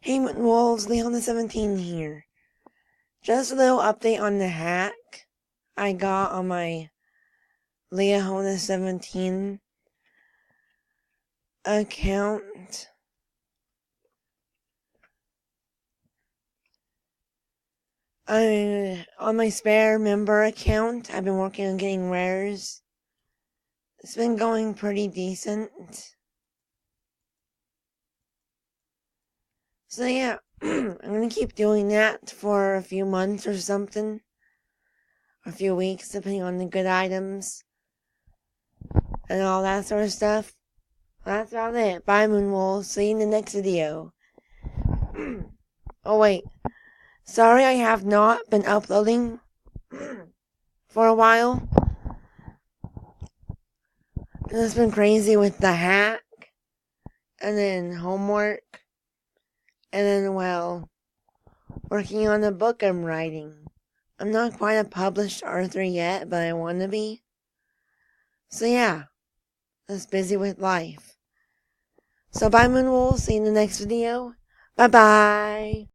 Hey Wolves, Leon the 17 here. Just a little update on the hack I got on my Leon the 17 account. On my spare member account, I've been working on getting rares. It's been going pretty decent. So yeah, I'm gonna keep doing that for a few months or something. A few weeks, depending on the good items. And all that sort of stuff. That's about it. Bye, Moonwolf. See you in the next video. Oh, wait. Sorry I have not been uploading for a while. It's been crazy with the hack. And then homework. And then, well, working on the book I'm writing. I'm not quite a published author yet, but I want to be. So yeah. Just busy with life. So bye, Moonwolf. See you in the next video. Bye-bye.